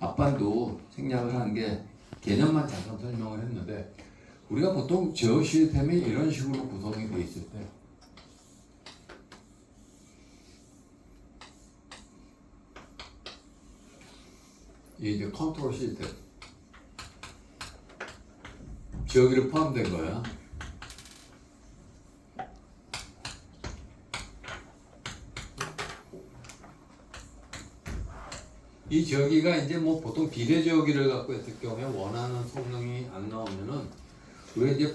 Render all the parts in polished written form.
앞반도 생략을 하는 게 개념만 잠깐 설명을 했는데 우리가 보통 제어 시스템이 이런 식으로 구성이 되어 있을 때 이게 컨트롤 시스템 지역이 포함된 거야. 이 지역이가 이제 뭐 보통 비례 지역이를 갖고 있을 경우에 원하는 성능이 안 나오면은 우리가 이제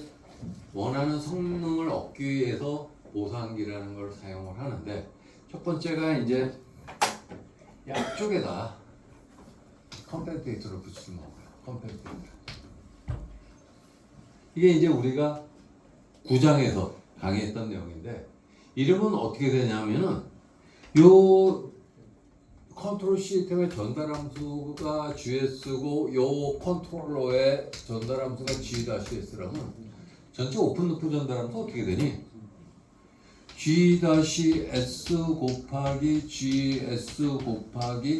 원하는 성능을 얻기 위해서 보상기라는 걸 사용을 하는데 첫 번째가 이제 앞쪽에다 컴펜세이터를 붙이는 거고요. 컴펜세이터. 이게 이제 우리가 9장에서 강의했던 내용인데 이름은 어떻게 되냐면은 요 컨트롤 시스템의 전달 함수가 GS고 요 컨트롤러의 전달 함수가 G-S라면 전체 오픈 루프 전달 함수 어떻게 되니? G-S 곱하기 GS 곱하기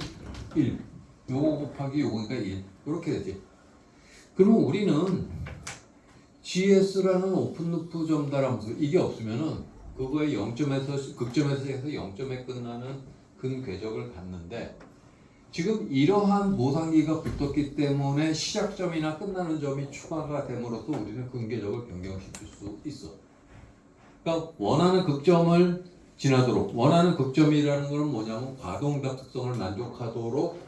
1 요거 곱하기 요거니까 1 이렇게 되지. 그러면 우리는 GS라는 오픈 루프 전달 함수 이게 없으면은 그거의 0점에서 극점에서 해서 0점에 끝나는 근 궤적을 갖는데 지금 이러한 모상기가 붙었기 때문에 시작점이나 끝나는 점이 추가가 됨으로써 우리는 근 궤적을 변경시킬 수 있어. 그러니까 원하는 극점을 지나도록 원하는 극점이라는 것은 뭐냐면 과동답 특성을 만족하도록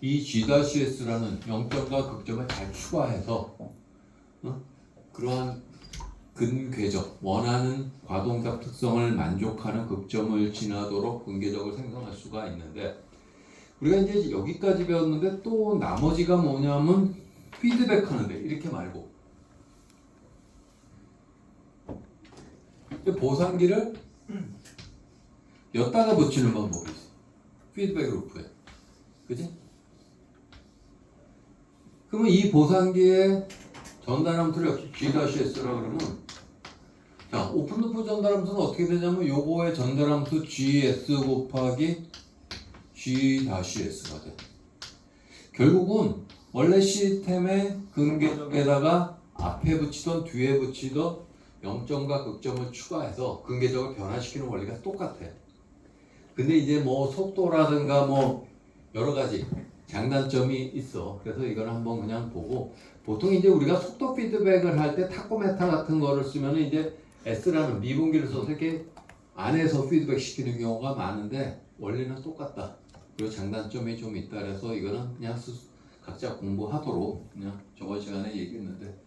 이 G-S라는 0점과 극점을 잘 추가해서 그러한 근 궤적, 원하는 과동답 특성을 만족하는 극점을 지나도록 근 궤적을 생성할 수가 있는데 우리가 이제 여기까지 배웠는데 또 나머지가 뭐냐면 피드백 하는데 이렇게 말고 보상기를 엿다가 붙이는 방법이 있어. 피드백 루프에. 그지? 그러면 이 보상기의 전달함수를 역시 G-S라고 그러면 자, 오픈루프 전달함수는 어떻게 되냐면 요거의 전달함수 GS 곱하기 G-S가 돼. 결국은 원래 시스템의 근궤적에다가 앞에 붙이던 뒤에 붙이던 0점과 극점을 추가해서 근궤적을 변화시키는 원리가 똑같아. 근데 이제 뭐 속도라든가 뭐 여러 가지 장단점이 있어. 그래서 이걸 한번 그냥 보고 보통 이제 우리가 속도 피드백을 할 때 타코메타 같은 거를 쓰면 이제 S라는 미분기를 써서 이렇게 안에서 피드백 시키는 경우가 많은데 원리는 똑같다. 그리고 장단점이 좀 있다 그래서 이거는 그냥 각자 공부하도록 그냥 저번 시간에 얘기했는데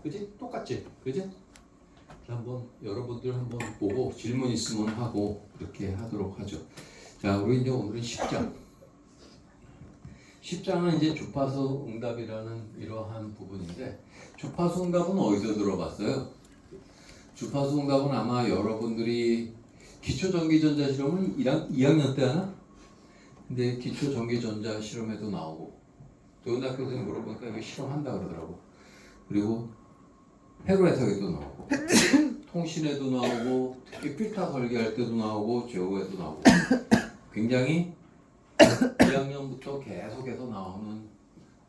그지? 똑같지? 그지? 한번 여러분들 한번 보고 질문 있으면 하고 그렇게 하도록 하죠. 자, 우리 이제 오늘은 10장. 10장은 이제 주파수 응답이라는 이러한 부분인데 주파수 응답은 어디서 들어봤어요? 주파수 응답은 아마 여러분들이 기초전기전자 실험은 2학년 때 하나? 근데 기초전기전자 실험에도 나오고 도윤학 교수님 물어보니까 이거 실험한다 그러더라고. 그리고 회로해석에도 나오고 통신에도 나오고 특히 필터 설계할 때도 나오고 제어에도 나오고 굉장히 2학년부터 계속해서 나오는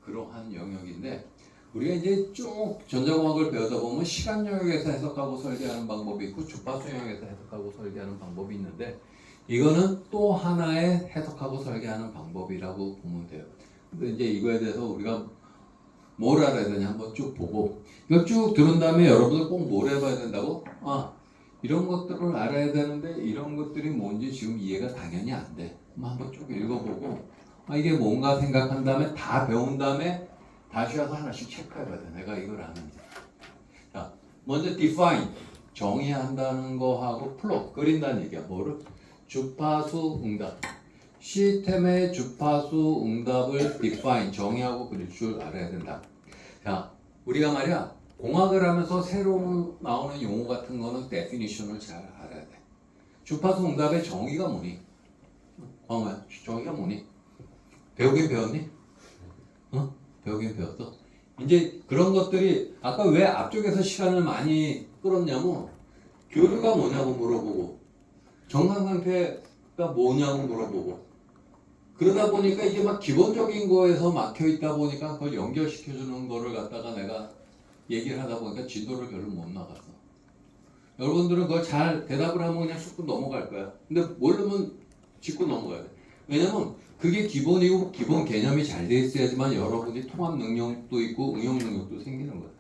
그러한 영역인데 우리가 이제 쭉 전자공학을 배우다 보면 시간 영역에서 해석하고 설계하는 방법이 있고 주파수 영역에서 해석하고 설계하는 방법이 있는데 이거는 또 하나의 해석하고 설계하는 방법이라고 보면 돼요. 근데 이제 이거에 대해서 우리가 뭘 알아야 되냐 한번 쭉 보고 이거 쭉 들은 다음에 여러분들 꼭 뭘 해봐야 된다고? 이런 것들을 알아야 되는데 이런 것들이 뭔지 지금 이해가 당연히 안 돼. 한번 쭉 읽어보고 이게 뭔가 생각한 다음에 다 배운 다음에 다시 와서 하나씩 체크해봐야 돼. 내가 이걸 아는지. 자, 먼저 define 정의한다는 거하고 plot 그린다는 얘기야. 뭐를? 주파수 응답. 시스템의 주파수 응답을 define 정의하고 그릴 줄 알아야 된다. 자, 우리가 말이야 공학을 하면서 새로 나오는 용어 같은 거는 definition을 잘 알아야 돼. 주파수 응답의 정의가 뭐니? 광호야, 정의가 뭐니? 배우긴 배웠니? 배우긴 배웠어. 이제 그런 것들이 아까 왜 앞쪽에서 시간을 많이 끌었냐면 교류가 뭐냐고 물어보고 정상 상태가 뭐냐고 물어보고 그러다 보니까 이게 막 기본적인 거에서 막혀 있다 보니까 그걸 연결시켜 주는 거를 갖다가 내가 얘기를 하다 보니까 진도를 별로 못 나갔어. 여러분들은 그걸 잘 대답을 하면 그냥 쑥 넘어갈 거야. 근데 모르면 짚고 넘어가야 돼. 왜냐면 그게 기본이고 기본 개념이 잘 돼 있어야지만 여러분이 통합 능력도 있고 응용 능력도 생기는 거야.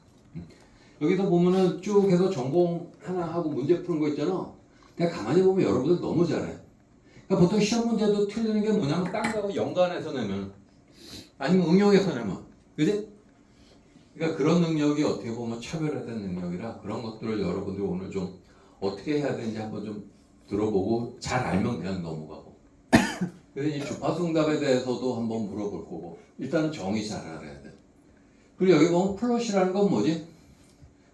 여기서 보면은 쭉 해서 전공 하나 하고 문제 푸는 거 있잖아. 내가 가만히 보면 여러분들 너무 잘해. 그러니까 보통 시험 문제도 틀리는 게 뭐냐면 딴 거하고 연관해서 내면 아니면 응용해서 내면 그지? 그러니까 그런 능력이 어떻게 보면 차별화된 능력이라 그런 것들을 여러분들이 오늘 좀 어떻게 해야 되는지 한번 좀 들어보고 잘 알면 그냥 넘어가고 그래서 이 주파수응답에 대해서도 한번 물어볼 거고 일단은 정의 잘 알아야 돼. 그리고 여기 보면 플롯이라는 건 뭐지?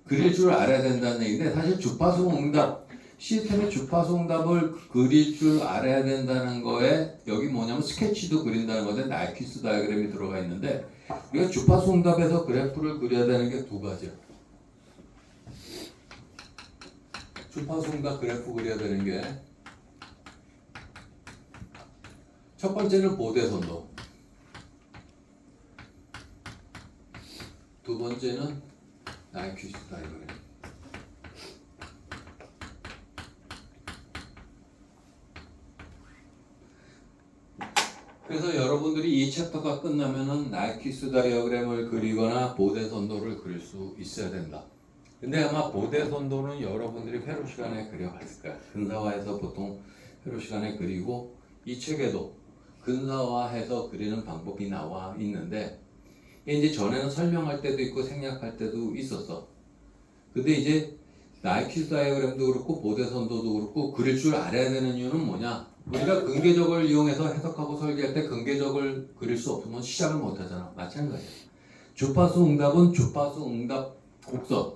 그릴 줄 알아야 된다는 얘기인데 사실 주파수응답 시스템의 주파수응답을 그릴 줄 알아야 된다는 거에 여기 뭐냐면 스케치도 그린다는 건데 나이키스 다이어그램이 들어가 있는데 우리가 주파수응답에서 그래프를 그려야 되는 게 두 가지야. 주파수응답 그래프 그려야 되는 게 첫 번째는 보대선도, 두 번째는 나이키스 다이어그램. 그래서 여러분들이 이 챕터가 끝나면은 나이키스 다이어그램을 그리거나 보대선도를 그릴 수 있어야 된다. 근데 아마 보대선도는 여러분들이 회로 시간에 그려봤을 거야. 근사화해서 보통 회로 시간에 그리고 이 책에도 근사화해서 그리는 방법이 나와 있는데 이제 전에는 설명할 때도 있고 생략할 때도 있었어. 근데 이제 나이키스 다이어그램도 그렇고 보대선도도 그렇고 그릴 줄 알아야 되는 이유는 뭐냐? 우리가 근계적을 이용해서 해석하고 설계할 때 근계적을 그릴 수 없으면 시작을 못 하잖아. 마찬가지야. 주파수 응답은 주파수 응답 곡선,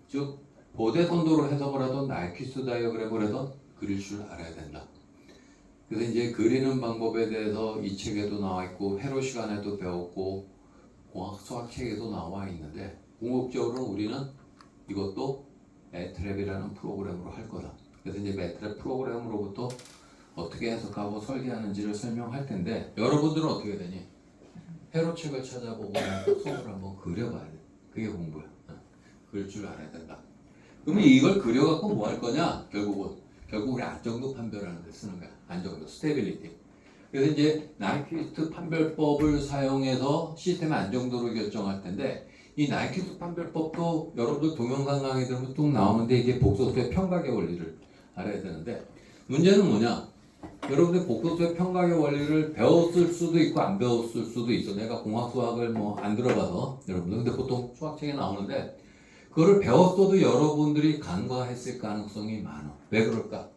즉 보대선도로 해석을 하던 나이키스 다이어그램을 해서 그릴 줄 알아야 된다. 그래서 이제 그리는 방법에 대해서 이 책에도 나와 있고 회로 시간에도 배웠고 공학 수학 책에도 나와 있는데 궁극적으로 우리는 이것도 매트랩이라는 프로그램으로 할 거다. 그래서 이제 매트랩 프로그램으로부터 어떻게 해석하고 설계하는지를 설명할 텐데 여러분들은 어떻게 되니? 회로책을 찾아보고 손으로 한번 그려봐야 돼. 그게 공부야. 그릴 줄 알아야 된다. 그러면 이걸 그려갖고 뭐 할 거냐? 결국 우리 안정도 판별하는 데 쓰는 거야. 안정도, 스테빌리티. 그래서 이제 나이키스트 판별법을 사용해서 시스템의 안정도를 결정할 텐데 이 나이키스트 판별법도 여러분들 동영상 강의 들으면 뚝 나오는데 이게 복소수의 평가계 원리를 알아야 되는데 문제는 뭐냐? 여러분들 복소수의 평가계 원리를 배웠을 수도 있고 안 배웠을 수도 있어. 내가 공학 수학을 뭐 안 들어봐서 여러분들 근데 보통 수학책에 나오는데 그거를 배웠어도 여러분들이 간과했을 가능성이 많아. 왜 그럴까?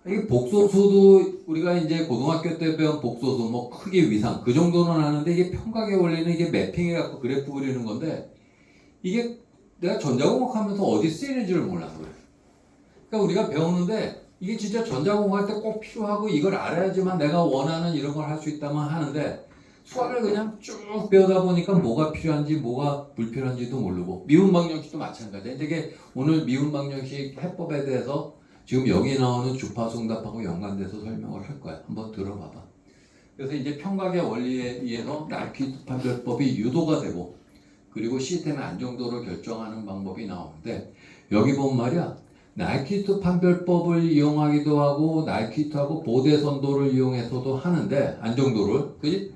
이게 복소수도 우리가 이제 고등학교 때 배운 복소수 뭐 크기 위상 그 정도는 하는데 이게 평가계 원리는 이게 매핑해 갖고 그래프 그리는 건데 이게 내가 전자공학 하면서 어디 쓰이는지를 몰라서 그래. 그러니까 우리가 배우는데 이게 진짜 전자공학 할 때 꼭 필요하고 이걸 알아야지만 내가 원하는 이런 걸 할 수 있다면 하는데 수학을 그냥 쭉 배우다 보니까 뭐가 필요한지 뭐가 불필요한지도 모르고 미분방정식도 마찬가지야. 이게 오늘 미분방정식 해법에 대해서 지금 여기 나오는 주파수응답하고 연관돼서 설명을 할 거야. 한번 들어봐봐. 그래서 이제 평가계 원리에 의해서 나이키스 판별법이 유도가 되고 그리고 시스템의 안정도를 결정하는 방법이 나오는데 여기 보면 말이야. 나이키스 판별법을 이용하기도 하고 나이키스하고 보대선도를 이용해서도 하는데 안정도를 그지?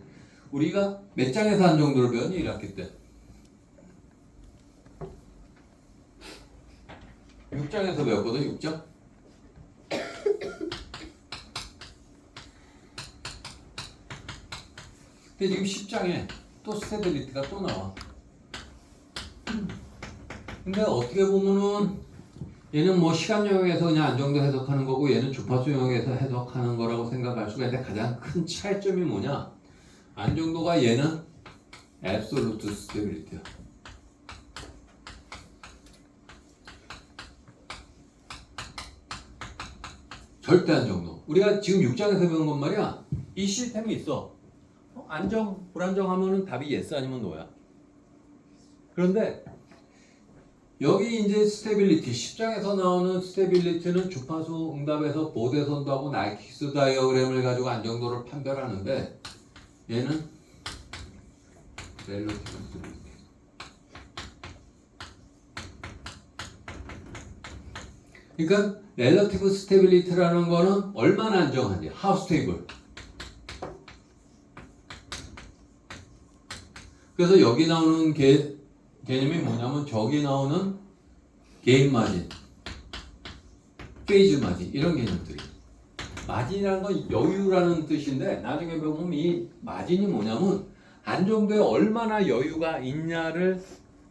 우리가 몇 장에서 안정도를 배웠니? 1학기 때 6장에서 배웠거든. 6장? 근데 지금 10장에 또 스테빌리티가 또 나와. 근데 어떻게 보면은 얘는 뭐 시간 영역에서 그냥 안정도 해석하는 거고 얘는 주파수 영역에서 해석하는 거라고 생각할 수가 있는데 가장 큰 차이점이 뭐냐? 안정도가 얘는 absolute stability야. 절대 안정도. 우리가 지금 6장에서 배운 건 말이야. 이 시스템이 있어. 안정, 불안정 하면은 답이 yes 아니면 no야. 그런데 여기 이제 스테빌리티 10장에서 나오는 스테빌리티는 주파수 응답에서 보대선도하고 나이키스 다이어그램을 가지고 안정도를 판별하는데 얘는 렐러티브 스테빌리티. 그러니까 렐러티브 스테빌리티라는 거는 얼마나 안정한지, how stable. 그래서 여기 나오는 개념이 뭐냐면 저기 나오는 게인 마진, 페이즈 마진 이런 개념들이. 마진이라는 건 여유라는 뜻인데 나중에 보면 이 마진이 뭐냐면 안정도에 얼마나 여유가 있냐를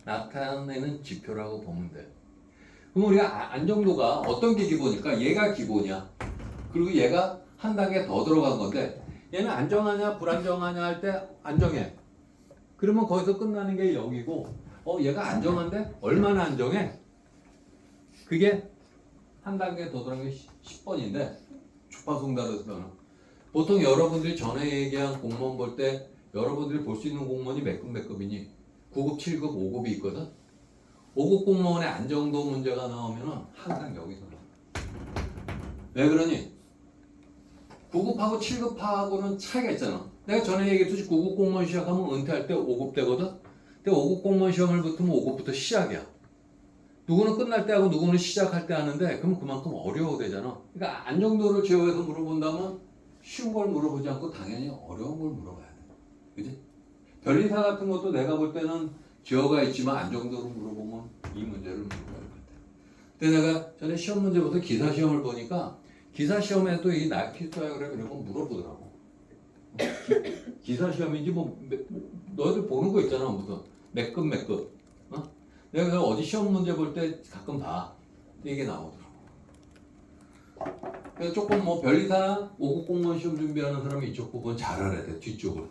나타내는 지표라고 보면 돼. 그럼 우리가 안정도가 어떤 게 기본일까? 얘가 기본이야. 그리고 얘가 한 단계 더 들어간 건데 얘는 안정하냐 불안정하냐 할 때 안정해. 그러면 거기서 끝나는 게 0이고 얘가 안정한데 얼마나 안정해? 그게 한 단계 더 들어간 게 10번인데 주파수 응답에서는 보통 여러분들이 전에 얘기한 공무원 볼 때 여러분들이 볼 수 있는 공무원이 몇 급이니? 9급, 7급, 5급이 있거든? 5급 공무원의 안정도 문제가 나오면은 항상 여기서 나와. 왜 그러니? 9급하고 7급하고는 차이가 있잖아. 내가 전에 얘기했듯이 9급 공무원 시작하면 은퇴할 때 5급 되거든? 근데 5급 공무원 시험을 붙으면 5급부터 시작이야. 누구는 끝날 때 하고 누구는 시작할 때 하는데 그럼 그만큼 어려워 되잖아. 그러니까 안정도를 제어해서 물어본다면 쉬운 걸 물어보지 않고 당연히 어려운 걸 물어봐야 돼. 그지? 변리사 같은 것도 내가 볼 때는 제어가 있지만 안정도를 물어보면 이 문제를 물어봐야 돼. 근데 내가 전에 시험 문제부터 기사 시험을 보니까 기사 시험에도 이 나이키스 다이어그램 이런 거 물어보더라고. 기사 시험인지 너희들 보는 거 있잖아. 무슨 몇 급. 내가 어디 시험 문제 볼 때 가끔 봐. 이게 나오더라고. 그래서 조금 변리사 5급 공무원 시험 준비하는 사람이 이쪽 부분 잘 알아야 돼. 뒤쪽을.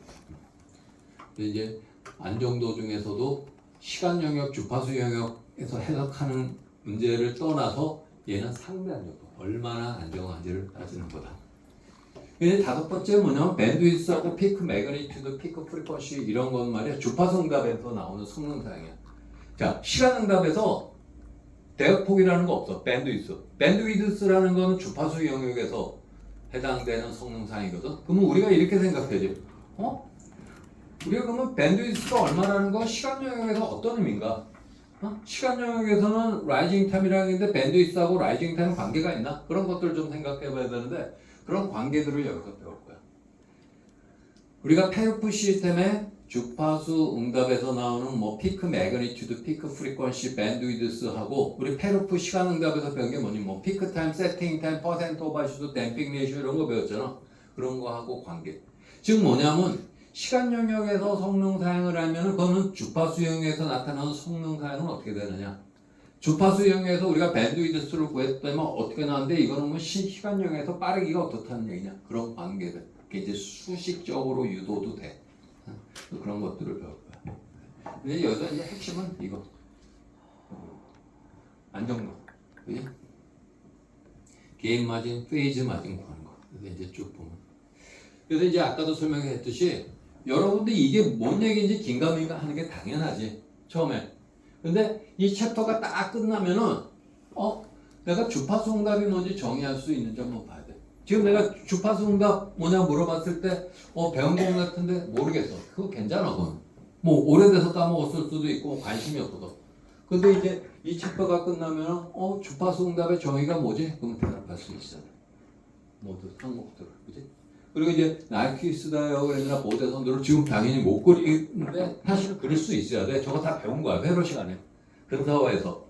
근데 이제 안정도 중에서도 시간 영역, 주파수 영역에서 해석하는 문제를 떠나서 얘는 상대 안정도. 얼마나 안정한지를 따지는 거다. 이제 다섯 번째 뭐냐면 밴드위스하고 피크 매그니튜드, 피크 프리퀀시 이런 건 말이야. 주파수 응답에서 나오는 성능사항이야. 자, 시간 응답에서 대역폭이라는 거 없어. 밴드위드스라는 거는 주파수 영역에서 해당되는 성능사항이거든. 그러면 우리가 이렇게 생각해야지. 우리가 그러면 밴드위드스가 얼마라는 건 시간 영역에서 어떤 의미인가? 시간 영역에서는 라이징 타임이라는 게 있는데 밴드위드스하고 라이징 타임 관계가 있나? 그런 것들을 좀 생각해 봐야 되는데 그런 관계들을 여기서 배울 거야. 우리가 페르프 시스템의 주파수 응답에서 나오는 피크 매그니튜드, 피크 프리퀀시, 밴드위드스하고 우리 페르프 시간 응답에서 배운 게 뭐니? 피크 타임, 세팅 타임, 퍼센트 오버슈트, 댐핑 레이쇼 이런 거 배웠잖아. 그런 거하고 관계. 즉 뭐냐면 시간 영역에서 성능 사용을 하면 그거는 주파수 영역에서 나타나는 성능 사용은 어떻게 되느냐? 주파수 영역에서 우리가 밴드위드스를 구했다면 어떻게 나왔는데 이거는 시간 영역에서 빠르기가 어떻다는 얘기냐? 그런 관계들. 그게 이제 수식적으로 유도도 돼. 그런 것들을 배울 거야. 근데 여기서 이제 핵심은 이거. 안정도. 그지? 게임 마진, 페이즈 마진 구하는 거. 그래서 이제 쭉 보면. 그래서 이제 아까도 설명했듯이 여러분들이 이게 뭔 얘기인지 긴가민가 하는 게 당연하지. 처음에. 근데 이 챕터가 딱 끝나면은 내가 주파수 응답이 뭔지 정의할 수 있는지 한번 봐야 돼. 지금 내가 주파수 응답 뭐냐 물어봤을 때 배운 거 같은데 모르겠어. 그거 괜찮아. 그건. 오래돼서 까먹었을 수도 있고 관심이 없어서. 근데 이제 이 챕터가 끝나면은 주파수 응답의 정의가 뭐지? 그럼 대답할 수 있어. 모두 항목들을. 그지? 그리고 이제 나이키스 다이어그램이나 보대선도를 지금 당연히 못 그리는데 사실 그릴 수 있어야 돼. 저거 다 배운 거야. 회로 시간에. 근사화에서.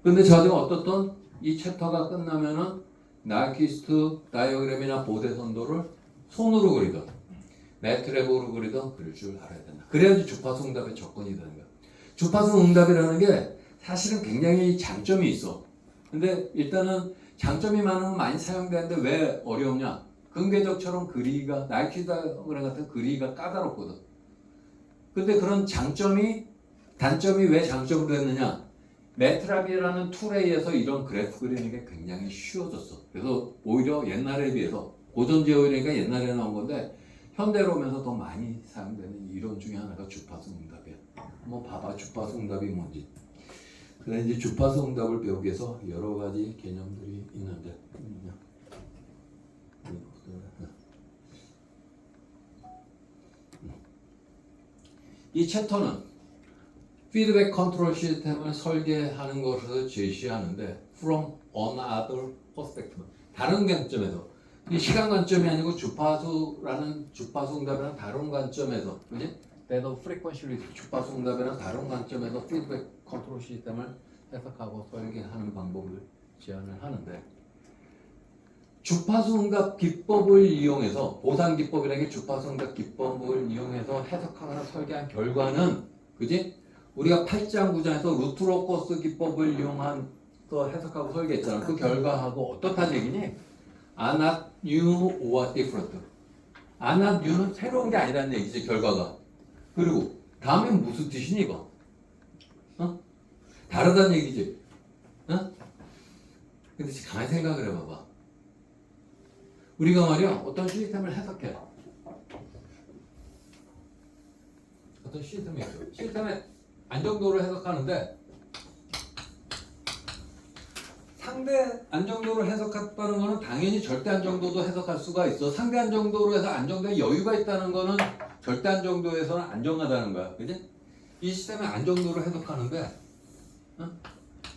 근데 저도 어떻든 이 챕터가 끝나면은 나이키스 다이어그램이나 보대선도를 손으로 그리든 매트랩으로 그리든 그릴 줄 알아야 된다. 그래야지 주파수 응답에 접근이 되는 거야. 주파수 응답이라는 게 사실은 굉장히 장점이 있어. 근데 일단은 장점이 많으면 많이 사용되는데 왜 어려우냐? 근궤적처럼 그리기가 나이키스 다이어그램 같은 그리기가 까다롭거든. 근데 그런 단점이 왜 장점으로 됐느냐? 매트랍이라는 툴에 의해서 이런 그래프 그리는 게 굉장히 쉬워졌어. 그래서 오히려 옛날에 비해서 고전 제어이니까 옛날에 나온 건데 현대로 오면서 더 많이 사용되는 이론 중에 하나가 주파수 응답이야. 한번 봐봐. 주파수 응답이 뭔지. 그다음 이제 주파수 응답을 배우기 위해서 여러 가지 개념들이 있는데 이 챕터는 피드백 컨트롤 시스템을 설계하는 것을 제시하는데 from another perspective 다른 관점에서 이 시간 관점이 아니고 주파수라는 주파수 응답이라는 다른 관점에서 그지? 데이터 프리퀀시 주파수 응답이라는 다른 관점에서 피드백 컨트롤 시스템을 해석하고 설계하는 방법을 제안을 하는데 주파수 응답 기법을 이용해서 보상 기법이라는 게 주파수 응답 기법을 이용해서 해석하거나 설계한 결과는 그지? 우리가 8장 9장에서 루트로커스 기법을 이용한 또 해석하고 설계했잖아. 그 결과하고 어떻다는 얘기니? are not new or different. are not new는 새로운 게 아니라는 얘기지 결과가. 그리고 다음엔 무슨 뜻이니 이거? 어? 다르다는 얘기지. 어? 근데 가만히 생각을 해봐봐. 우리가 말이야 어떤 시스템을 해석해. 어떤 시스템이 있어. 시스템의 안정도를 해석하는데 상대 안정도를 해석했다는 거는 당연히 절대 안정도도 해석할 수가 있어. 상대 안정도로 해서 안정도에 여유가 있다는 거는 절대 안정도에서는 안정하다는 거야. 그지? 이 시스템의 안정도를 해석하는데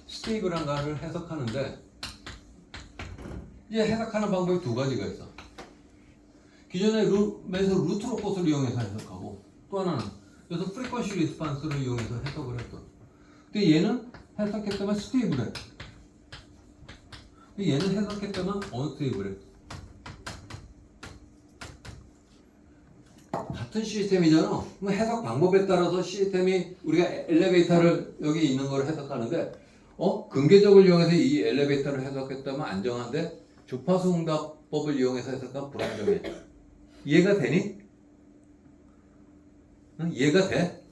스테이블한가를 해석하는데 이제 해석하는 방법이 두 가지가 있어. 기존의 룸에서 루트로컷을 이용해서 해석하고 또 하나는 그래서 프리퀀시 리스판스를 이용해서 해석을 했어. 근데 얘는 해석했다면 스테이블해. 얘는 해석했다면 언스테이블해. 같은 시스템이잖아. 그럼 해석 방법에 따라서 시스템이 우리가 엘리베이터를 여기 있는 걸 해석하는데 근계적을 이용해서 이 엘리베이터를 해석했다면 안정한데 주파수 응답법을 이용해서 해석하면 불안정해. 이해가 되니? 이해가 돼?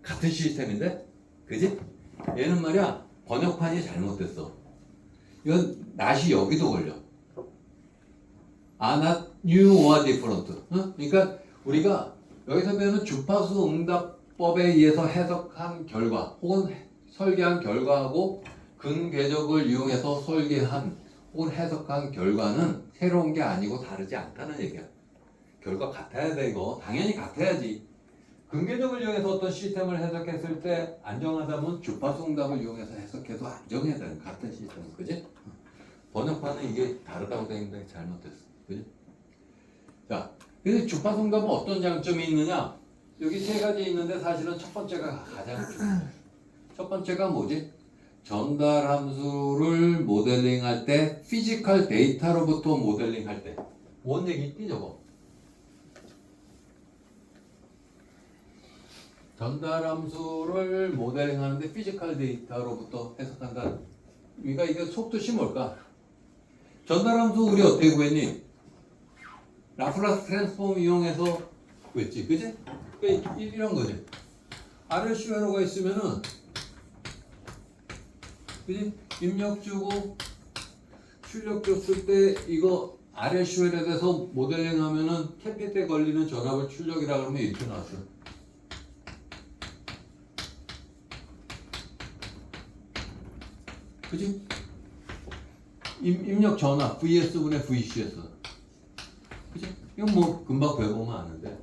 같은 시스템인데? 그지? 얘는 말이야 번역판이 잘못됐어. 이건 낫이 여기도 걸려. are not new or different. 그러니까 우리가 여기서 배우는 주파수 응답법에 의해서 해석한 결과 혹은 설계한 결과하고 근궤적을 이용해서 설계한 혹은 해석한 결과는 새로운 게 아니고 다르지 않다는 얘기야. 결과 같아야 돼 이거. 당연히 같아야지. 근궤적을 이용해서 어떤 시스템을 해석했을 때 안정하다면 주파수 응답을 이용해서 해석해도 안정해야 되는 같은 시스템. 그지? 번역판은 이게 다르다고 되어 있는데 잘못됐어. 그지? 자, 그래서 주파수 응답은 어떤 장점이 있느냐? 여기 세 가지 있는데 사실은 첫 번째가 가장 중요해. 첫 번째가 뭐지? 전달 함수를 모델링할 때 피지컬 데이터로부터 모델링할 때 뭔 얘기 있니 저거? 전달 함수를 모델링하는데 피지컬 데이터로부터 해석한다. 우리가 이게 속뜻이 뭘까? 전달 함수 우리 어떻게 구했니? 라플라스 트랜스폼 이용해서 구했지, 그지? 이런 거지. RLC 회로가 있으면은, 그지? 입력 주고 출력 줬을 때 이거 RLC 회로에 대해서 모델링 하면은 캐피 때 걸리는 전압을 출력이라 그러면 이렇게 나왔어. 그지? 입력 전압 VS분의 VCS. 그지? 이건 뭐 금방 배워보면 아는데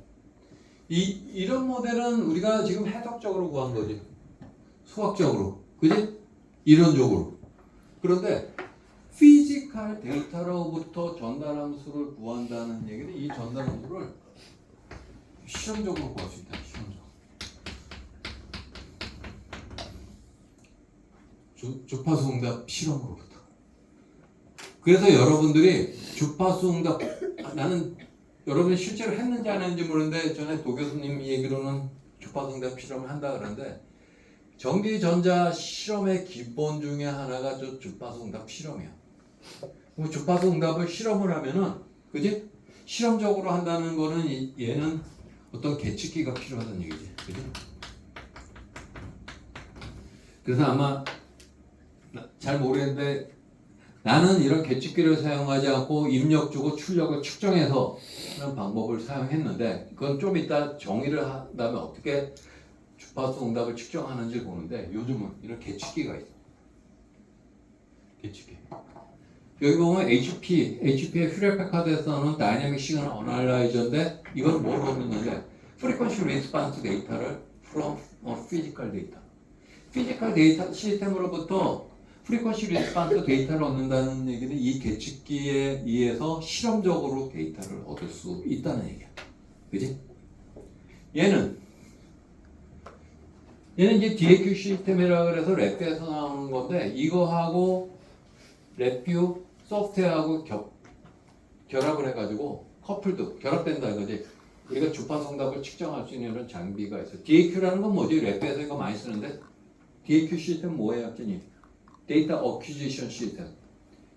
이런 모델은 우리가 지금 해석적으로 구한 거지. 수학적으로. 그지? 이론적으로. 그런데 피지컬 데이터로부터 전달 함수를 구한다는 얘기는 이 전달 함수를 실험적으로 구할 수 있다. 실험적으로. 주파수 응답 실험으로부터. 그래서 여러분들이 주파수 응답 나는 여러분이 실제로 했는지 안 했는지 모르는데 전에 도 교수님 얘기로는 주파수 응답 실험을 한다 그러는데 전기 전자 실험의 기본 중에 하나가 저 주파수 응답 실험이야. 그럼 주파수 응답을 실험을 하면은 그지? 실험적으로 한다는 거는 얘는 어떤 계측기가 필요하다는 얘기지. 그지? 그래서 아마 잘 모르겠는데 나는 이런 계측기를 사용하지 않고 입력 주고 출력을 측정해서 하는 방법을 사용했는데 그건 좀 이따 정의를 한 다음에 어떻게 주파수 응답을 측정하는지 보는데 요즘은 이런 계측기가 있어. 계측기. 여기 보면 HP의 휴레파카드에서는 다이내믹 시그널 어널라이저인데 이건 뭘 얻는데 frequency response 데이터를 from physical data. 피지컬 데이터 시스템으로부터 frequency response 데이터를 얻는다는 얘기는 이 계측기에 의해서 실험적으로 데이터를 얻을 수 있다는 얘기야. 그지? 얘는 이제 DAQ 시스템이라고 그래서 랩뷰에서 나오는 건데 이거하고 랩뷰 소프트웨어하고 결합을 해가지고 커플도 결합된다 이거지. 우리가 주파성답을 측정할 수 있는 이런 장비가 있어. DAQ라는 건 뭐지? 랩뷰에서 이거 많이 쓰는데 DAQ 시스템 뭐예요, 학생님? 데이터 어퀴지션 시스템.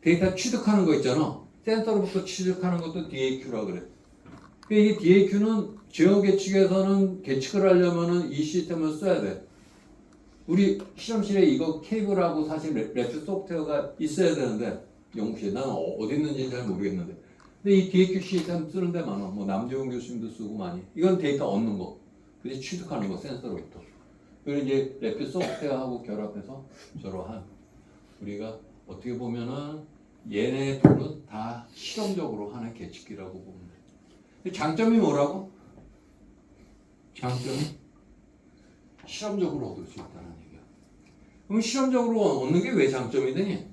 데이터 취득하는 거 있잖아. 센서로부터 취득하는 것도 DAQ라고 그래. 이게 DAQ는 제어 계측에서는 계측을 하려면은 이 시스템을 써야 돼. 우리 실험실에 이거 케이블하고 사실 랩 소프트웨어가 있어야 되는데 연구실에 나는 어디 있는지 잘 모르겠는데 근데 이 DAQ 시스템 쓰는 데 많아. 뭐 남재용 교수님도 쓰고 많이. 이건 데이터 얻는 거. 그래서 취득하는 거 센서로부터. 그리고 이제 랩 소프트웨어하고 결합해서 저러한 우리가 어떻게 보면은 얘네 둘은 다 실험적으로 하는 계측기라고 보면 돼. 장점이 뭐라고? 장점이 실험적으로 얻을 수 있다는 얘기야. 그럼 실험적으로 얻는 게 왜 장점이 되니?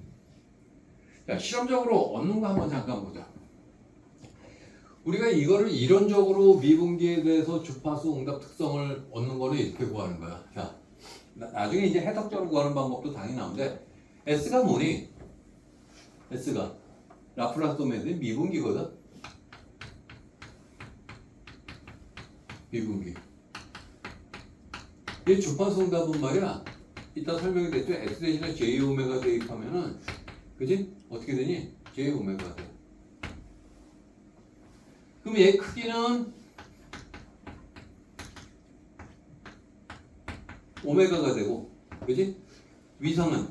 자, 실험적으로 얻는 거 한번 잠깐 보자. 우리가 이거를 이론적으로 미분기에 대해서 주파수 응답 특성을 얻는 거는 이렇게 구하는 거야. 자, 나중에 이제 해석적으로 구하는 방법도 당연히 나오는데 S가 뭐니? S가 라플라스 도메인의 미분기거든. 미분기. 이 주파수 응답은 말이야. 이따 설명이 됐죠. X 대신에 J 오메가 대입하면은 그지? 어떻게 되니? J 오메가 돼. 그럼 얘 크기는 오메가가 되고, 그지? 위성은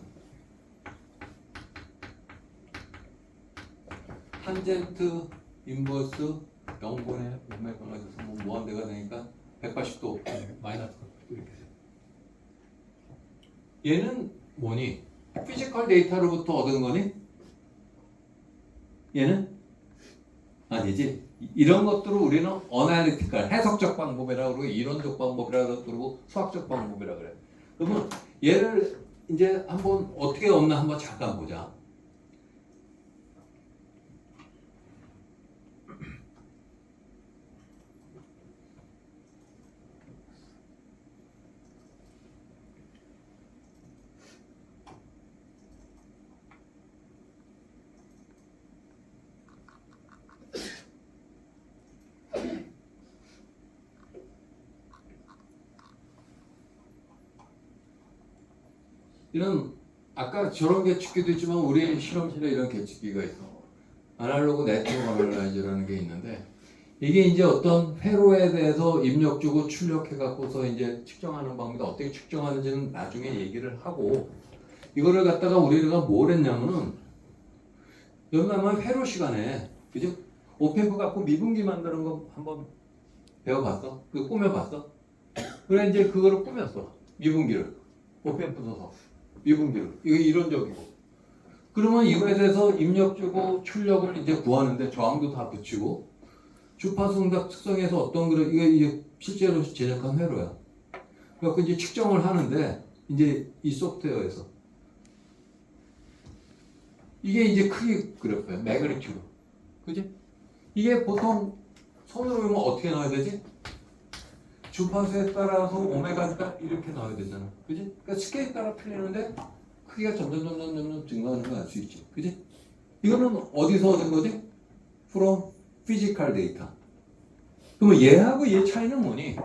탄젠트 인버스 0분의 오메가가 돼서 뭐 무한대가 되니까 180도 마이너스 이렇게 돼. 얘는 뭐니? 피지컬 데이터로부터 얻은 거니? 얘는 아니지. 이런 것들을 우리는 어나리티컬 해석적 방법이라고 그러고 이론적 방법이라고 그러고 수학적 방법이라고 그래. 그러면 얘를 이제 한번 어떻게 얻나 한번 잠깐 보자. 이런 아까 저런 계측기도 있지만 우리 실험실에 이런 계측기가 있어. 아날로그 네트워크 어널라이저라는 게 있는데 이게 이제 어떤 회로에 대해서 입력 주고 출력해 갖고서 이제 측정하는 방법이 어떻게 측정하는지는 나중에 얘기를 하고 이거를 갖다가 우리가 뭘 했냐면은 여기 아마 회로 시간에 그죠? 오펜프 갖고 미분기 만드는 거 한번 배워봤어? 그 꾸며봤어? 그래 이제 그거를 꾸몄어. 미분기를 오펜프 써서 미분기를 이거 이론적이고 그러면 이거에 대해서 입력 주고 출력을 이제 구하는데 저항도 다 붙이고 주파수 응답 특성에서 어떤 그런 이게 실제로 제작한 회로야. 그래서 이제 측정을 하는데 이제 이 소프트웨어에서 이게 이제 크기 그래프야. 매그니튜드. 그지? 이게 보통 손으로 보면 어떻게 나와야 되지? 주파수에 따라서 오메가가 이렇게 나와야 되잖아. 그지? 그러니까 스케일에 따라 틀리는데 크기가 점점 증가하는 걸 알 수 있지. 그지? 이거는 어디서 얻은 거지? From physical data. 그러면 얘하고 얘 차이는 뭐니?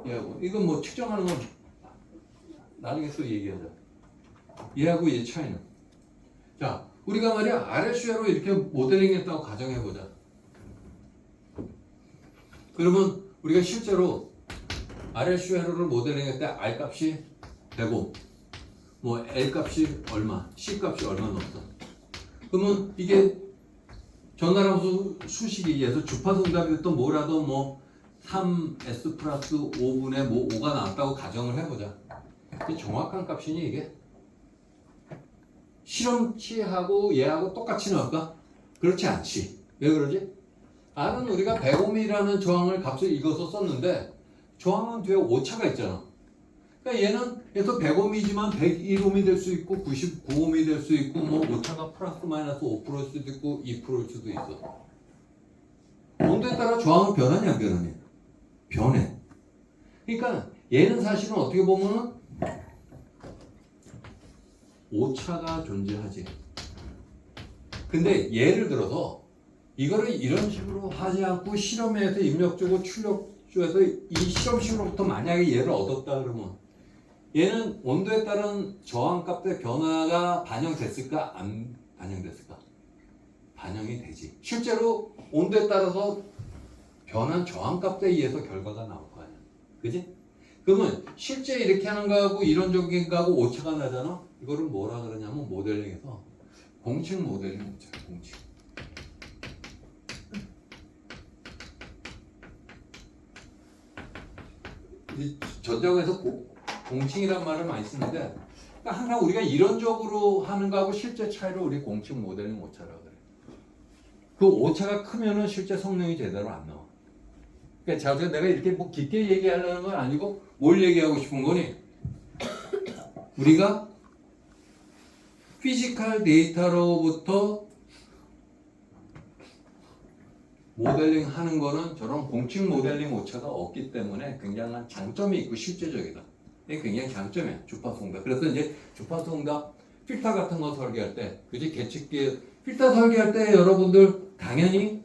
얘하고 이건 뭐 측정하는 건 나중에 또 얘기하자. 얘하고 얘 차이는. 자, 우리가 말이야 RSU로 이렇게 모델링했다고 가정해보자. 그러면 우리가 실제로 RSU를 모델링할 때 R 값이 되고 뭐 L 값이 얼마, C 값이 얼마 넣었어. 그러면 이게 전화함수 수식에 의해서 주파수 응답이 됐던 뭐라도 뭐 3S 플러스 5분의 뭐 5가 나왔다고 가정을 해보자. 이게 정확한 값이니 이게? 실험치하고 얘하고 똑같이 나올까? 그렇지 않지. 왜 그러지? R은 우리가 100ohm이라는 저항을 값을 읽어서 썼는데 저항은 뒤에 오차가 있잖아. 그러니까 얘는 그래서 100ohm이지만 101ohm이 될 수 있고 99ohm이 될 수 있고 뭐 오차가 플러스 마이너스 5%일 수도 있고 2%일 수도 있어. 온도에 따라 저항은 변하냐 안 변하냐? 변해. 그러니까 얘는 사실은 어떻게 보면은 오차가 존재하지. 근데 예를 들어서 이거를 이런 식으로 하지 않고 실험에서 입력주고 출력주에서 이 실험식으로부터 만약에 얘를 얻었다 그러면 얘는 온도에 따른 저항값의 변화가 반영됐을까? 안 반영됐을까? 반영이 되지. 실제로 온도에 따라서 변한 저항값에 의해서 결과가 나올 거 아니야. 그지? 그러면 실제 이렇게 하는 거하고 이론적인 거하고 오차가 나잖아? 이거를 뭐라 그러냐면 모델링에서 공식 모델링 오차, 공식. 전자에서 공칭이란 말을 많이 쓰는데 그러니까 항상 우리가 이론적으로 하는 거하고 실제 차이를 우리 공식 모델링 오차라고 그래. 그 오차가 크면은 실제 성능이 제대로 안 나와. 그러니까 자, 내가 이렇게 뭐 깊게 얘기하려는 건 아니고 뭘 얘기하고 싶은 거니? 우리가 피지컬 데이터로부터 모델링 하는 거는 저런 공식 모델링 오차가 없기 때문에 굉장한 장점이 있고 실제적이다. 이게 굉장히 장점이야. 주파수 응답. 그래서 이제 주파수 응답 필터 같은 거 설계할 때, 그지? 계측기 필터 설계할 때 여러분들 당연히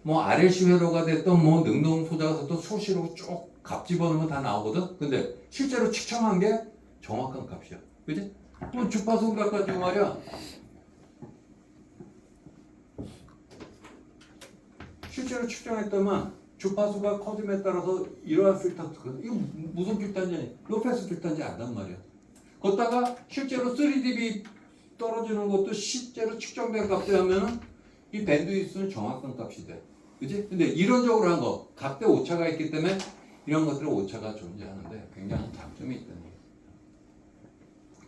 뭐 RLC 회로가 됐던 뭐 능동 소자가 됐던 수시로 쭉 값 집어넣으면 다 나오거든. 근데 실제로 측정한 게 정확한 값이야. 그지? 그럼 주파수 응답 같은 거 말이야. 실제로 측정했더만 주파수가 커짐에 따라서 이러한 필터, 이거 무슨 필터인지, 로페스 필터인지 안단 말이야. 걷다가 실제로 3dB 떨어지는 것도 실제로 측정된 값대 하면은 이 밴드위스는 정확한 값이 돼. 그지? 근데 이론적으로 한 거, 값대 오차가 있기 때문에 이런 것들은 오차가 존재하는데 굉장한 장점이 있다는 얘기야.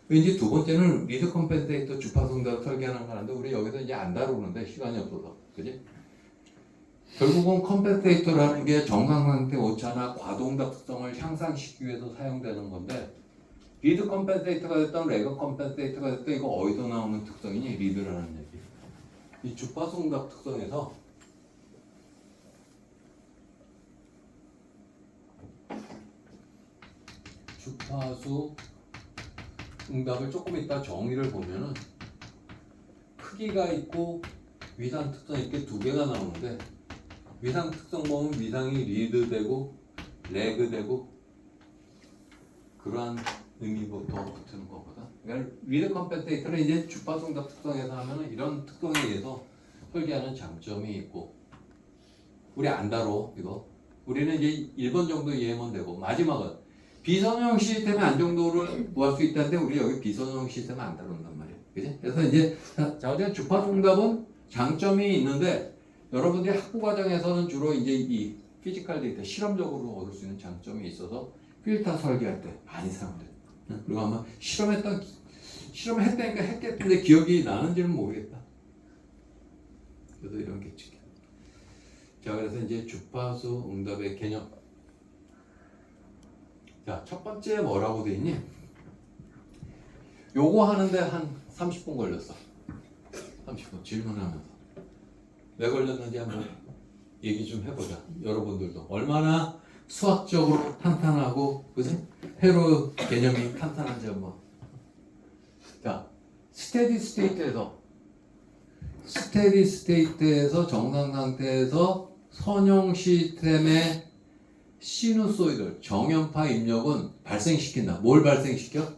왠지 두 번째는 리드 컴펜세이터 주파수 응답 설계하는 거 하는데 우리 여기서 이제 안 다루는데 시간이 없어서. 그지? 결국은 컴펜세이터라는 게 정상 상태 오차나 과도응답 특성을 향상시키기 위해서 사용되는 건데 리드 컴펜세이터가 됐던 레그 컴펜세이터가 됐던 이거 어디서 나오는 특성이니? 리드라는 얘기. 이 주파수 응답 특성에서 주파수 응답을 조금 이따 정의를 보면은 크기가 있고 위상 특성 이렇게 두 개가 나오는데 위상 특성 보면 위상이 리드되고 레그되고 그러한 의미부터 붙는 거거든. 그러니까 리드 컴펜세이터는 이제 주파수 응답 특성에서 하면은 이런 특성에 의해서 설계하는 장점이 있고 우리 안 다뤄 이거. 우리는 이제 1번 정도 이해하면 되고 마지막은 비선형 시스템의 안정도를 구할 수 있다는데 우리 여기 비선형 시스템은 안 다룬단 말이에요. 그지? 그래서 이제 자 어쨌든 주파수 응답은 장점이 있는데 여러분들이 학부 과정에서는 주로 이제 이 피지컬 데이터 실험적으로 얻을 수 있는 장점이 있어서 필터 설계할 때 많이 사용돼. 그리고 아마 실험을 했다니까 했겠는데 기억이 나는지는 모르겠다. 그래도 이런 게 있지. 자, 그래서 이제 주파수 응답의 개념. 자, 첫 번째 뭐라고 돼 있니? 요거 하는데 한 30분 걸렸어. 30분 질문하면서. 왜 걸렸는지 한번 얘기 좀 해보자. 여러분들도 얼마나 수학적으로 탄탄하고 그지? 회로 개념이 탄탄한지 한번. 자, 스테디 스테이트에서 정상 상태에서 선형 시스템의 시누소이드 정연파 입력은 발생시킨다. 뭘 발생시켜?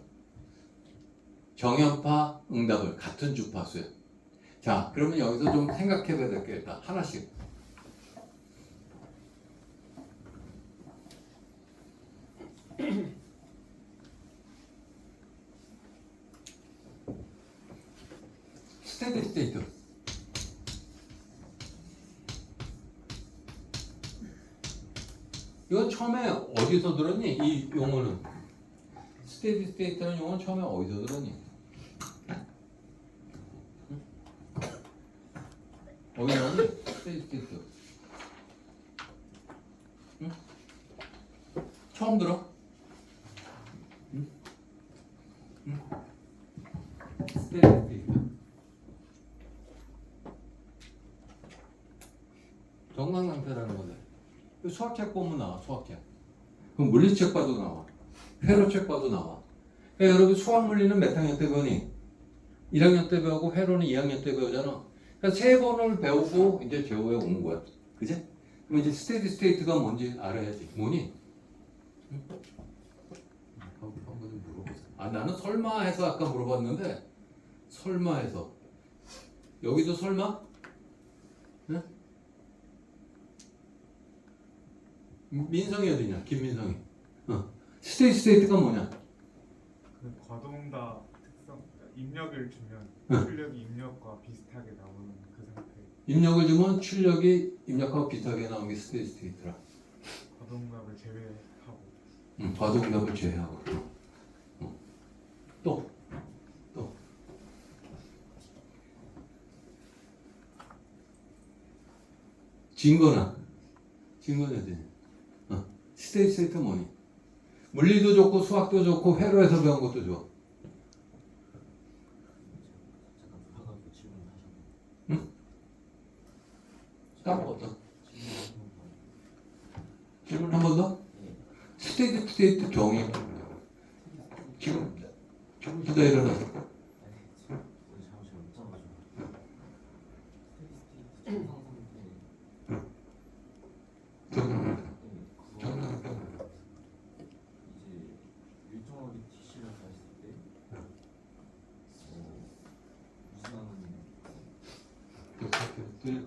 정연파 응답을 같은 주파수에. 자, 그러면 여기서 좀 생각해 봐야 될 게 있다. 하나씩. 스테디 스테이트. 이거 처음에 어디서 들었니? 이 용어는. 스테디 스테이트라는 용어는 처음에 어디서 들었니? 여기는 스테디 스테이트. 응? 처음 들어? 응? 응? 스테디 스테이트. 정상 상태라는 거네. 수학책 보면 나와, 수학책. 그럼 물리책 봐도 나와. 회로책 봐도 나와. 그러니까 여러분 수학 물리는 몇 학년 때 배우니? 1학년 때 배우고 회로는 2학년 때 배우잖아. 그러니까 세 번을 배우고 이제 제호에 오는 거야. 그지? 그럼 이제 스테디 스테이트가 뭔지 알아야지. 뭐니? 응? 한번 좀 물어보자. 아, 나는 설마 해서 아까 물어봤는데 설마 해서 여기도 설마? 응? 민성이 어디냐? 김민성이. 스테디 스테이트가 뭐냐? 그 과동다 특성 입력을 주면 응. 출력이 입력과 비슷하게 나오는 그 상태. 입력을 주면 출력이 입력하고 비슷하게 나오는 게 스테디 스테이트라. 과동값을 제외하고. 과동답을 제외하고. 또. 증거는 어디? 스테디 스테이트 뭐니? 물리도 좋고 수학도 좋고 회로에서 배운 것도 좋아. 응? 까먹었어. 질문 한 번 더? 스테디 스테이트 정의. 지금 기다 일어나서.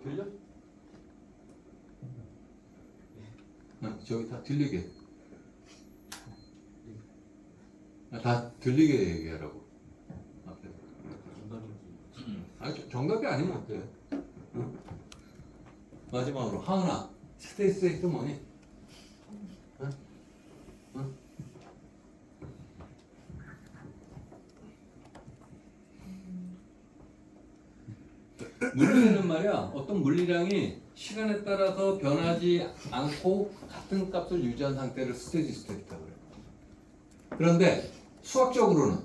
들려? 저기 다 들리게. 다 들리게 얘기하라고. 앞에. 아니, 정답이 아니면 어때? 응? 마지막으로 하은아, 스테디 스테이트 뭐니? 응? 응? 물리는 말이야. 어떤 물리량이 시간에 따라서 변하지 않고 같은 값을 유지한 상태를 스테디 스테이트라고 그래. 그런데 수학적으로는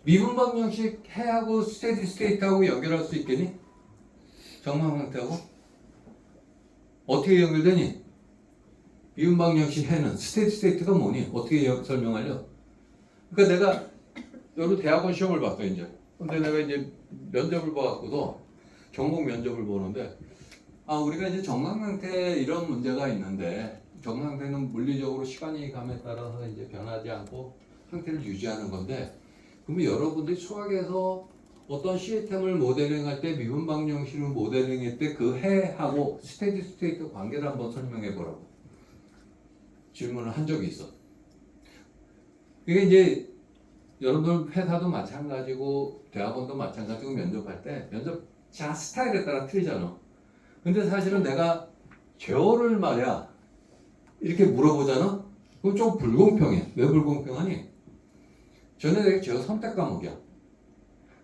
미분 방정식 해하고 스테디 스테이트하고 연결할 수 있겠니? 정상 상태하고 어떻게 연결되니? 미분 방정식 해는 스테디 스테이트가 뭐니? 어떻게 설명하려? 그러니까 내가 여기 대학원 시험을 봤어 이제. 근데 내가 이제 면접을 봐갖고도 전공 면접을 보는데 우리가 이제 정상상태 이런 문제가 있는데 정상상태는 물리적으로 시간이 감에 따라서 이제 변하지 않고 상태를 유지하는 건데 그러면 여러분들이 수학에서 어떤 시스템을 모델링할 때 미분 방정식을 모델링할 때 그 해하고 스테디 스테이트 관계를 한번 설명해 보라고 질문을 한 적이 있어. 이게 이제 여러분들 회사도 마찬가지고 대학원도 마찬가지고 면접할 때 면접 자 스타일에 따라 틀리잖아. 근데 사실은 내가 제어를 말이야 이렇게 물어보잖아. 그럼 좀 불공평해. 왜 불공평하니? 전에 내가 제어 선택 과목이야.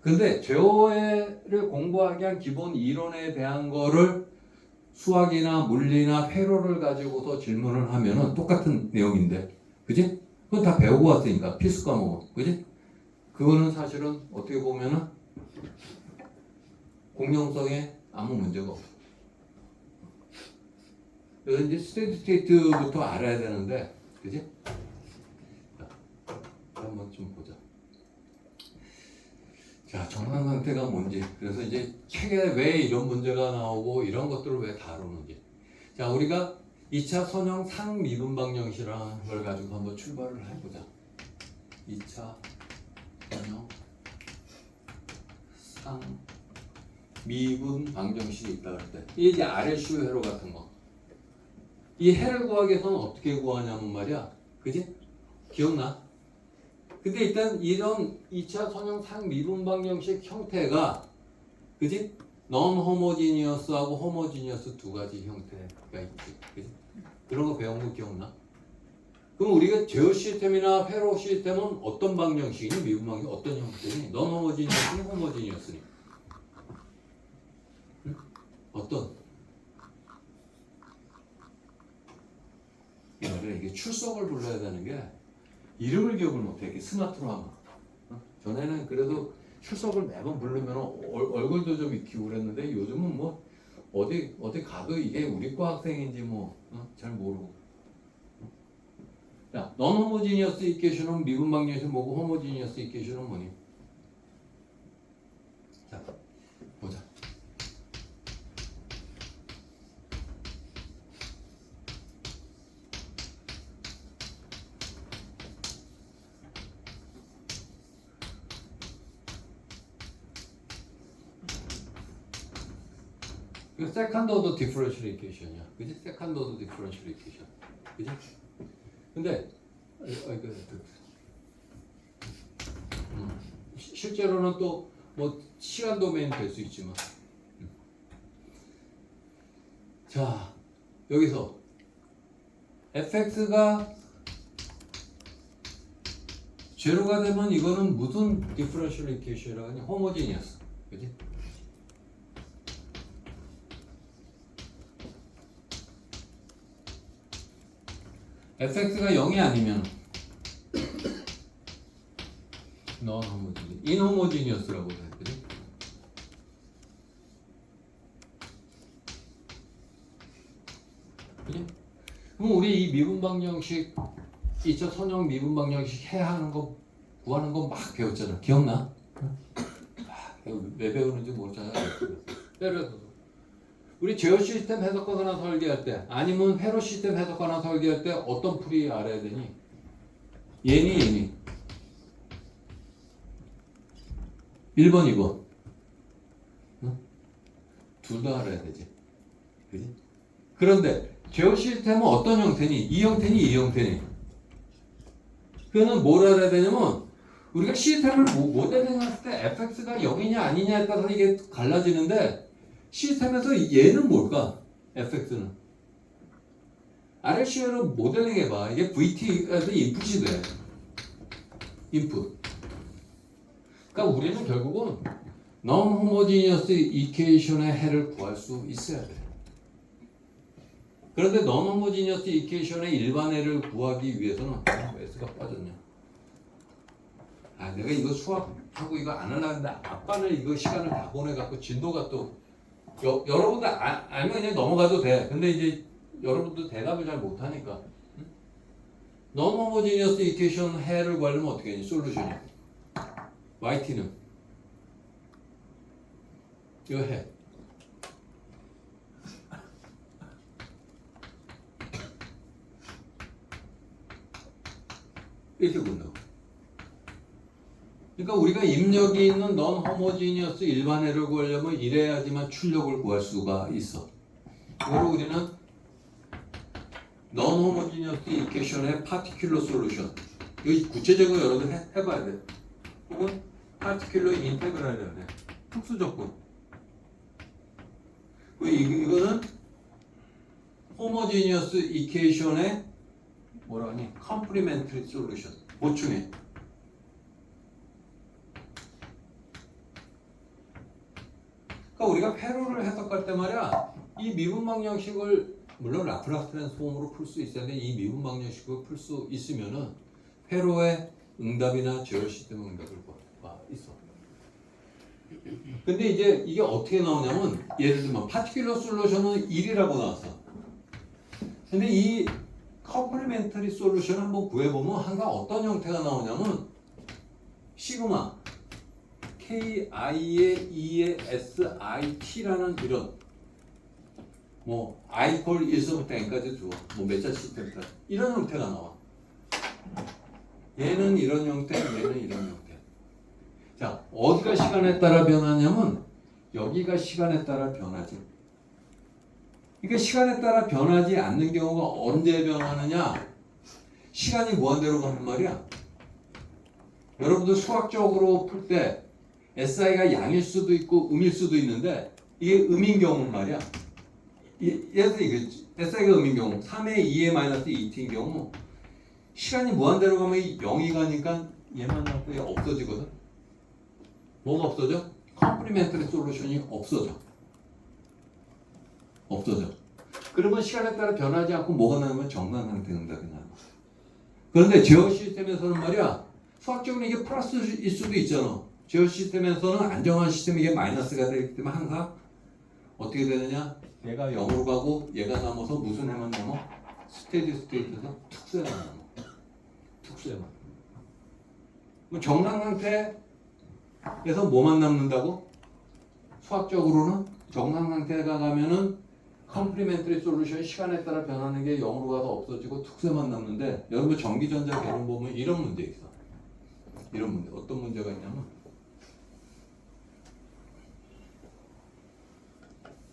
근데 제어를 공부하기 위한 기본 이론에 대한 거를 수학이나 물리나 회로를 가지고서 질문을 하면은 똑같은 내용인데, 그지? 그건 다 배우고 왔으니까 필수 과목은, 그지? 그거는 사실은 어떻게 보면은 공정성에 아무 문제가 없어. 그래서 이제 스테디 스테이트부터 알아야 되는데, 그지? 자, 한번 좀 보자. 자, 정상 상태가 뭔지. 그래서 이제 책에 왜 이런 문제가 나오고 이런 것들을 왜 다루는지. 자, 우리가 2차 선형 상미분 방정식이라는 걸 가지고 한번 출발을 해보자. 2차 선형 상미분 방정식이 있다 그럴 때, 이게 이제 RSU 회로 같은 거. 이 해를 구하기 위해서는 어떻게 구하냐면 말이야. 그지? 기억나? 근데 일단 이런 2차 선형 상미분 방정식 형태가, 그지? non homogeneous하고 homogeneous 두 가지 형태가 있지. 그지? 그런 거 배운 거 기억나? 그럼 우리가 제어 시스템이나 회로 시스템은 어떤 방정식이니? 미분 방정식 어떤 형태니? non homogeneous니? homogeneous니? 응? 어떤 이게 출석을 불러야 되는 게 이름을 기억을 못해. 이렇게 스마트로 하면. 전에는 그래도 출석을 매번 부르면 얼굴도 좀 익히고 그랬는데 요즘은 뭐 어디 가도 이게 우리 과 학생인지 뭐 잘 모르고. 자, non homogeneous equation은 미분 방정식 뭐고 homogeneous equation은 뭐니? 자, 보자. 이거 세컨드 오더 디퍼런셜 이퀘이션이야. 그지? 세컨드 오더 디퍼런셜 이퀘이션. 그지? 근데 실제로는 또 뭐 시간 도메인 될 수 있지만 자, 여기서 fx가 제로가 되면 이거는 무슨 디퍼런셜 이퀘이션이라고 하냐? 호모지니어스. 그지? fx가 0이 아니면 non homogeneous, inhomogeneous라고 돼. 그지? 그지? 그럼 우리 이 미분 방정식 2차 선형 미분 방정식 해야 하는 거 구하는 거 막 배웠잖아. 기억나? 왜 배우는지 모르잖아. 때려도 우리 제어 시스템 해석하거나 설계할 때 아니면 회로 시스템 해석하거나 설계할 때 어떤 풀이 알아야 되니? 얘니 1번 2번 둘 다 알아야 되지. 그지? 그런데 제어 시스템은 어떤 형태니? 이 형태니 이 형태니? 그거는 뭘 알아야 되냐면 우리가 시스템을 모델링할 때 fx가 0이냐 아니냐에 따라서 이게 갈라지는데 시스템에서 얘는 뭘까? fx는 RLC로 모델링 해봐. 이게 VT에서 인풋이 돼. 인풋. 그러니까 우리는 결국은 non-homogeneous equation의 해를 구할 수 있어야 돼. 그런데 non-homogeneous equation의 일반 해를 구하기 위해서는 S가 빠졌냐? 내가 이거 수학하고 이거 안 하려고 했는데 아빠는 이거 시간을 다 보내갖고 진도가 또 여러분들 알면 그냥 넘어가도 돼. 근데 이제 여러분들 대답을 잘 못하니까. non-homogeneous equation 해를 구하려면 어떻게 하니? 솔루션이 YT는 이거 해. 이렇게 군다고. 그러니까 우리가 입력이 있는 non-homogeneous 일반해를 구하려면 이래야지만 출력을 구할 수가 있어. 그리고 우리는 non-homogeneous equation의 particular solution. 이거 구체적으로 여러분 해봐야 돼. 혹은 particular integral이라고 해. 특수조건. 이거는 homogeneous equation의 뭐라 하니? complementary solution. 보충해. 그러니까 우리가 회로를 해석할 때 말이야, 이 미분 방정식을 물론 라플라스 트랜스폼으로 풀 수 있어야 돼. 이 미분 방정식을 풀 수 있으면은 회로의 응답이나 제어 시스템 응답을 봐 있어. 근데 이제 이게 어떻게 나오냐면 예를 들면 파티큘러 솔루션은 1이라고 나왔어. 근데 이 커플리멘터리 솔루션 한번 구해보면 항상 어떤 형태가 나오냐면 시그마 KI의 E의 SIT라는 이런 뭐 I 콜 1서부터 N까지 줘. 뭐 메타 시스템 이런 형태가 나와. 얘는 이런 형태, 얘는 이런 형태. 자, 어디가 시간에 따라 변하냐면 여기가 시간에 따라 변하지. 그러니까 시간에 따라 변하지 않는 경우가 언제 변하느냐? 시간이 무한대로 가는 말이야. 여러분들 수학적으로 풀 때 SI가 양일 수도 있고 음일 수도 있는데 이게 음인 경우는 말이야. 예를 들어 이거 SI가 음인 경우 3의 2의 마이너스 2t인 경우 시간이 무한대로 가면 0이 가니까 얘만 남고 얘 없어지거든. 뭐가 없어져? 컴플리멘터리 솔루션이 없어져. 없어져. 그러면 시간에 따라 변하지 않고 뭐가 나오면 정상 상태 응답이 나와. 그런데 제어 시스템에서는 말이야, 수학적으로 이게 플러스일 수도 있잖아. 제어 시스템에서는 안정한 시스템이 이게 마이너스가 되기 때문에 항상 어떻게 되느냐? 얘가 0으로 가고 얘가 남아서 무슨 해만 남아? 스테디 스테이트에서 특수해만 남아. 특수해만. 뭐 정상 상태에서 뭐만 남는다고? 수학적으로는 정상 상태가 가면은 컴플리멘터리 솔루션 시간에 따라 변하는 게 0으로 가서 없어지고 특수에만 남는데 여러분 전기전자 개론 보면 이런 문제 있어. 이런 문제. 어떤 문제가 있냐면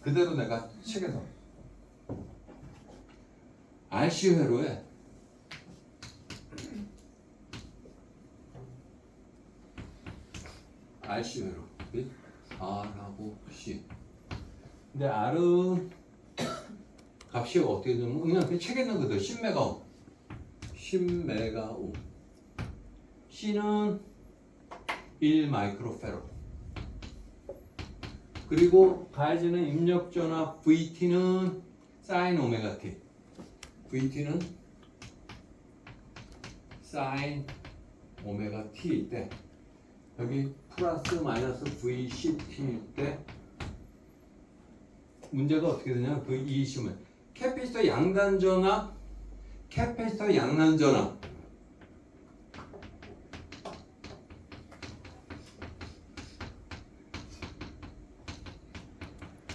그대로 내가 책에서 RC 회로에 RC 회로 R하고 C. 근데 R은 값이 어떻게 되면 그냥 그 책에 있는 그대로 10메가옴. 10메가옴. C는 1 마이크로페로. 그리고 가해지는 입력 전압 VT는 사인 오메가 T. VT는 사인 오메가 T일 때 여기 플러스 마이너스 VCT일 때 문제가 어떻게 되냐? 그 이시면 캐피시터 양단 전압, 캐피시터 양난 전압.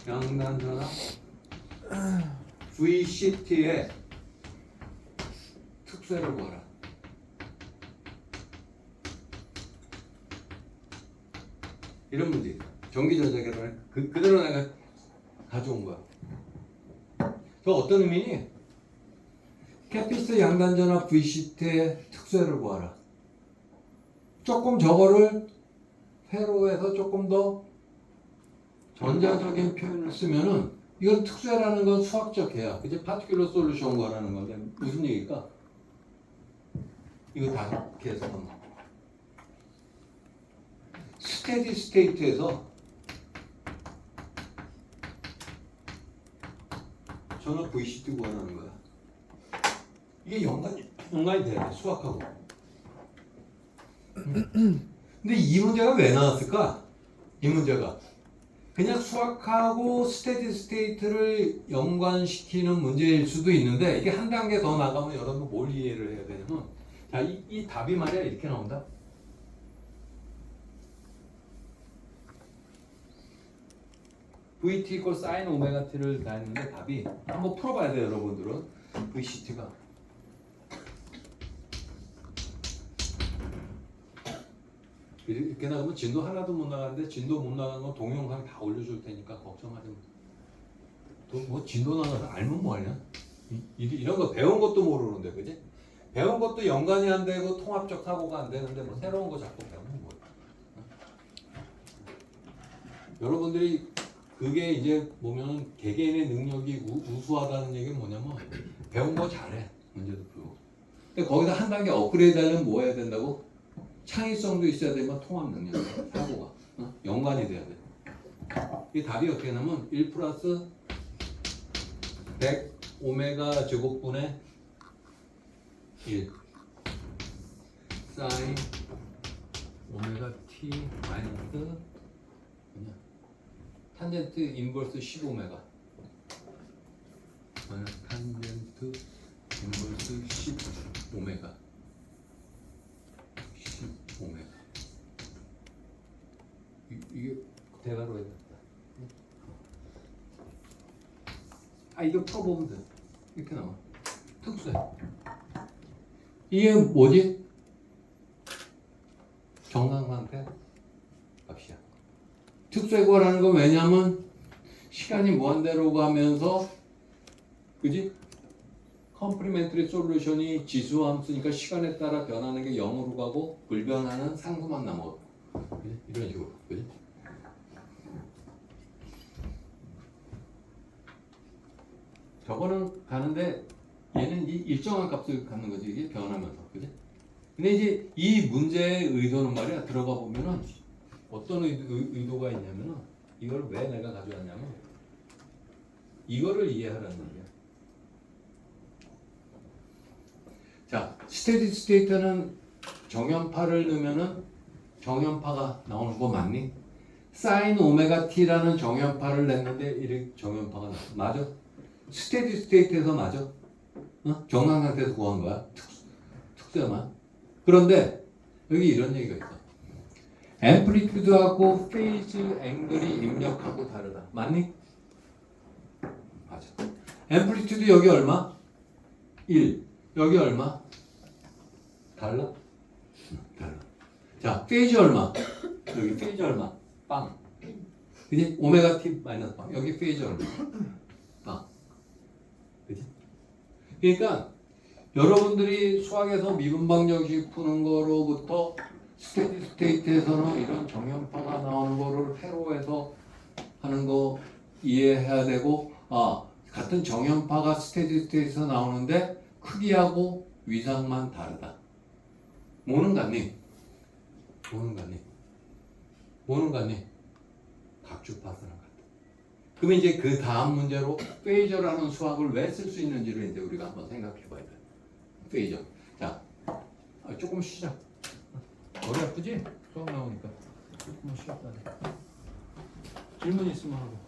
양단 전압 VCT의 특수를 구하라. 이런 문제 있어. 전기전자계를 그대로 내가 가져온 거야. 그 어떤 의미니? 캐피시터 양단전압 VCT의 특수를 구하라. 조금 저거를 회로에서 조금 더 전자적인 표현을 쓰면은 이건 특수라는 건 수학적 해야. 그치? 파티큘러 솔루션 구하라는 건데 무슨 얘기일까? 이거 다 계산. 스테디 스테이트에서 전압 VCT 구하라는 거야. 이게 연관이 돼야 돼, 수학하고. 근데 이 문제가 왜 나왔을까? 이 문제가 그냥 수학하고 스테디 스테이트를 연관시키는 문제일 수도 있는데 이게 한 단계 더 나가면 여러분 뭘 이해를 해야 되냐면 자, 이 답이 말이야 이렇게 나온다. VT 이퀄 사인 오메가 t를 다 했는데 답이 한번 풀어봐야 돼요 여러분들은. VCT가 이렇게 나가면 진도 하나도 못 나가는데 진도 못 나가는 건 동영상 다 올려줄 테니까 걱정하지 마. 또 뭐 진도 나가서 알면 뭐하냐? 이런 거 배운 것도 모르는데 그지? 배운 것도 연관이 안 되고 통합적 사고가 안 되는데 뭐 새로운 거 자꾸 배우면 뭐야? 여러분들이 그게 이제 보면 개개인의 능력이 우수하다는 얘기는 뭐냐면 배운 거 잘해 문제도 풀고. 근데 거기서 한 단계 업그레이드 하려면 뭐 해야 된다고? 창의성도 있어야 되지만 통합 능력, 사고가 연관이 돼야 돼. 이 답이 어떻게 나면 1 플러스 100 오메가 제곱분의 1 사인 오메가 t 마이너스 그냥 탄젠트 인버스 10오메가 탄젠트 인버스 10오메가 10오메가 이게 대괄호 해야 된다. 이거 풀어보면 돼. 이렇게 나와. 특수해. 이게 뭐지? 정상상태 값이야. 특수해 구하라는 건 왜냐면 시간이 무한대로 가면서 그지? 컴플리멘터리 솔루션이 지수함수니까 시간에 따라 변하는 게 0으로 가고 불변하는 상수만 남아. 그지? 이런 식으로. 그지? 저거는 가는데 얘는 이 일정한 값을 갖는 거지. 이게 변하면서. 그지? 근데 이제 이 문제의 의도는 말이야. 들어가 보면은 어떤 의도가 있냐면은 이걸 왜 내가 가져왔냐면 이거를 이해하라는 얘기야. 자, 스테디 스테이트는 정연파를 넣으면은 정연파가 나오는 거 맞니? 사인 오메가 t라는 정연파를 냈는데 이렇게 정연파가 나와. 맞아? 스테디 스테이트에서 맞아? 어? 정상 상태에서 구한 거야. 특수야만. 그런데 여기 이런 얘기가 있어. 앰플리튜드하고 페이즈 앵글이 입력하고 다르다. 맞니? 맞아. 앰플리튜드 여기 얼마? 1. 여기 얼마? 달라? 달라. 자, 페이즈 얼마? 여기 페이즈 얼마? 빵. 그지? 오메가 t 마이너스 빵. 여기 페이즈 얼마? 빵. 그지? 그러니까 여러분들이 수학에서 미분방정식 푸는 거로부터 스테디 스테이트에서는 이런 정연파가 나오는 거를 회로해서 하는 거 이해해야 되고, 아, 같은 정연파가 스테디 스테이트에서 나오는데 크기하고 위상만 다르다. 뭐는 같니? 뭐는 같니? 뭐는 같니? 각주파수랑 같다. 그러면 이제 그 다음 문제로 페이저라는 수학을 왜 쓸 수 있는지를 이제 우리가 한번 생각해 봐야 돼. 페이저. 자, 조금 쉬자. 머리 아프지? 수학 나오니까. 조금 쉬었다. 질문 있으면 하고.